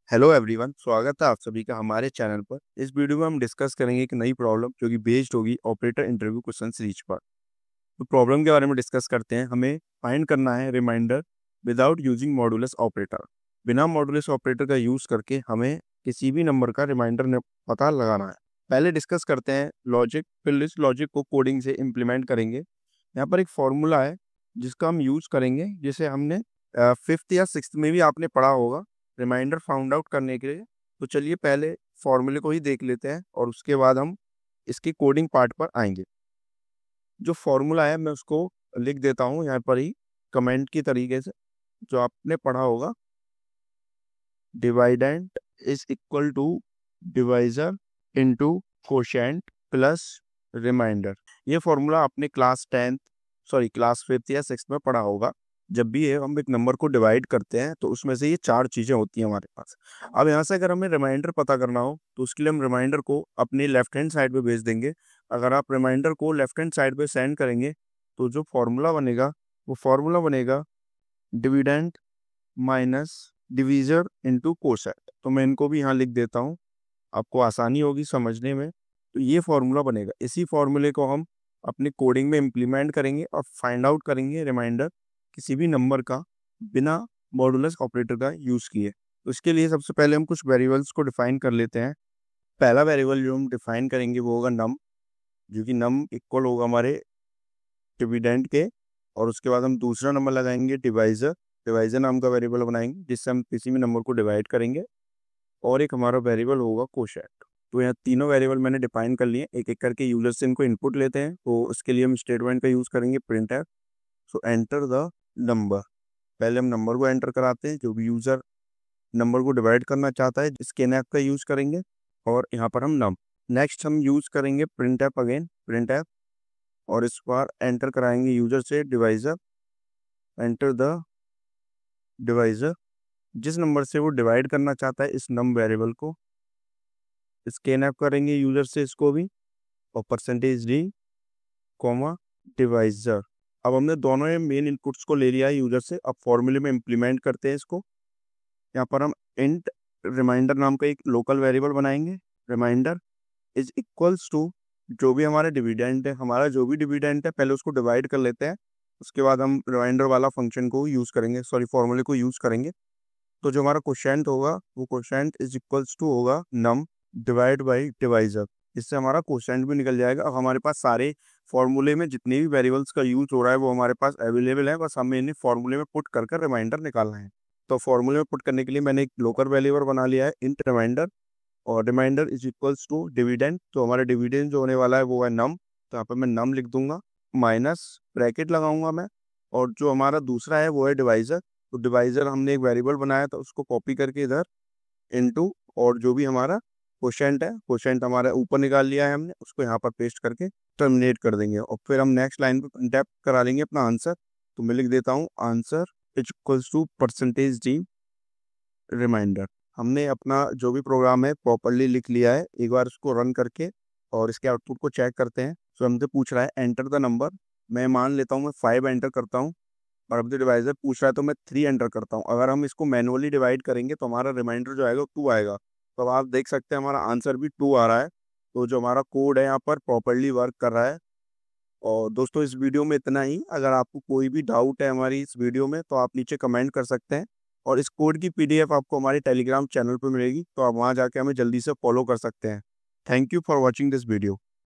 Hello everyone, स्वागत है आप सभी का हमारे चैनल पर। इस वीडियो में हम डिस्कस करेंगे एक नई प्रॉब्लम जो कि बेस्ड होगी ऑपरेटर इंटरव्यू क्वेश्चन सीरीज पर। तो प्रॉब्लम के बारे में डिस्कस करते हैं। हमें फाइंड करना है remainder without using modulus operator. बिना मॉडुलस ऑपरेटर का यूज करके हमें किसी भी नंबर का रिमाइंडर पता लगाना है। पहले डिस्कस करते हैं लॉजिक, फिर इस लॉजिक को कोडिंग से इम्प्लीमेंट करेंगे। यहाँ पर एक फॉर्मूला है जिसका हम यूज करेंगे, जिसे हमने फिफ्थ या सिक्स्थ में भी आपने पढ़ा होगा रिमाइंडर फाउंड आउट करने के लिए। तो चलिए पहले फॉर्मूले को ही देख लेते हैं और उसके बाद हम इसकी कोडिंग पार्ट पर आएंगे। जो फॉर्मूला है मैं उसको लिख देता हूँ यहाँ पर ही कमेंट की तरीके से, जो आपने पढ़ा होगा। Dividend is equal to divisor into quotient plus remainder. ये फॉर्मूला आपने क्लास फिफ्थ या सिक्स्थ में पढ़ा होगा। जब भी हम एक नंबर को डिवाइड करते हैं तो उसमें से ये चार चीजें होती हैं हमारे पास। अब यहाँ से अगर हमें रिमाइंडर पता करना हो तो उसके लिए हम रिमाइंडर को अपने लेफ्ट हैंड साइड पे भेज देंगे। अगर आप रिमाइंडर को लेफ्ट हैंड साइड पे सेंड करेंगे तो जो फॉर्मूला बनेगा वो फॉर्मूला बनेगा dividend minus divisor into coset. तो मैं इनको भी यहाँ लिख देता हूँ, आपको आसानी होगी समझने में। तो ये फॉर्मूला बनेगा। इसी फॉर्मूले को हम अपनी कोडिंग में इम्प्लीमेंट करेंगे और फाइंड आउट करेंगे रिमाइंडर किसी भी नंबर का बिना मॉडुलस ऑपरेटर का यूज़ किए। तो इसके लिए सबसे पहले हम कुछ वेरिएबल्स को डिफाइन कर लेते हैं। पहला वेरिएबल जो हम डिफाइन करेंगे वो होगा नम, जो कि नम इक्वल होगा हमारे डिविडेंड के। और उसके बाद हम दूसरा नंबर लगाएंगे डिवाइजर। डिवाइजर नाम का वेरिएबल बनाएंगे जिससे हम किसी भी नंबर को डिवाइड करेंगे। और एक हमारा वेरिएबल होगा कोशेंट। तो यहाँ तीनों वेरिएबल मैंने डिफाइन कर लिए। एक एक करके यूजर से इनको इनपुट लेते हैं। तो उसके लिए हम स्टेटमेंट का यूज़ करेंगे printf. So enter the number. पहले हम नंबर को एंटर कराते हैं, जो भी यूज़र नंबर को डिवाइड करना चाहता है स्कैनफ का यूज़ करेंगे। और यहाँ पर हम नम। नेक्स्ट हम यूज़ करेंगे प्रिंटफ, अगेन प्रिंटफ। और इस बार एंटर कराएंगे यूजर से डिवाइजर। Enter the divisor. जिस नंबर से वो डिवाइड करना चाहता है इस नम वेरिएबल को, स्कैनफ करेंगे यूजर से इसको भी। और परसेंटेज डी कॉमा डिवाइजर। अब हमने दोनों मेन इनपुट्स को ले लिया है यूजर से। अब फॉर्मूले में इम्प्लीमेंट करते हैं इसको। यहाँ पर हम इंट रिमाइंडर नाम का एक लोकल वेरिएबल बनाएंगे। रिमाइंडर इज इक्वल्स टू जो भी हमारा डिविडेंड है, हमारा जो भी डिविडेंड है पहले उसको डिवाइड कर लेते हैं। उसके बाद हम रिमाइंडर वाला फंक्शन को यूज़ करेंगे, फॉर्मूले को यूज़ करेंगे। तो जो हमारा कोशेंट होगा वो कोशेंट इज इक्वल्स टू होगा नम डिवाइड बाई डिवाइजर। इससे हमारा कोशेंट भी निकल जाएगा। अब हमारे पास सारे फॉर्मूले में जितने भी वेरिएबल्स का यूज हो रहा है वो हमारे पास अवेलेबल है, बस हमें इन्हें फॉर्मूले में पुट कर कर रिमाइंडर निकालना है। तो फॉर्मूले में पुट करने के लिए मैंने एक लोकल वेरिएबल बना लिया है इंट रिमाइंडर। और remainder is equals to dividend. तो हमारा डिविडेंड जो होने वाला है वो है नम। तो यहाँ पर मैं नम लिख दूंगा, माइनस ब्रैकेट लगाऊंगा मैं। और जो हमारा दूसरा है वो है डिवाइजर। तो डिवाइजर हमने एक वेरिएबल बनाया था, उसको कॉपी करके इधर इनटू, और जो भी हमारा कोशेंट है, कोशेंट हमारा ऊपर निकाल लिया है हमने, उसको यहाँ पर पेस्ट करके टर्मिनेट कर देंगे। और फिर हम नेक्स्ट लाइन पे टैप करा लेंगे अपना आंसर। तो मैं लिख देता हूँ answer is equals to percentage D remainder. हमने अपना जो भी प्रोग्राम है प्रॉपरली लिख लिया है। एक बार उसको रन करके और इसके आउटपुट को चेक करते हैं। तो हमसे पूछ रहा है एंटर द नंबर। मैं मान लेता हूँ मैं 5 एंटर करता हूँ। और अब जो डिवाइजर पूछ रहा है तो मैं 3 एंटर करता हूँ। अगर हम इसको मैनुअली डिवाइड करेंगे तो हमारा रिमाइंडर जो आएगा 2 आएगा। तो अब आप देख सकते हैं हमारा आंसर भी 2 आ रहा है। तो जो हमारा कोड है यहाँ पर प्रॉपरली वर्क कर रहा है। और दोस्तों इस वीडियो में इतना ही। अगर आपको कोई भी डाउट है हमारी इस वीडियो में तो आप नीचे कमेंट कर सकते हैं। और इस कोड की PDF आपको हमारे टेलीग्राम चैनल पर मिलेगी, तो आप वहाँ जाके हमें जल्दी से फॉलो कर सकते हैं। Thank you for watching this video.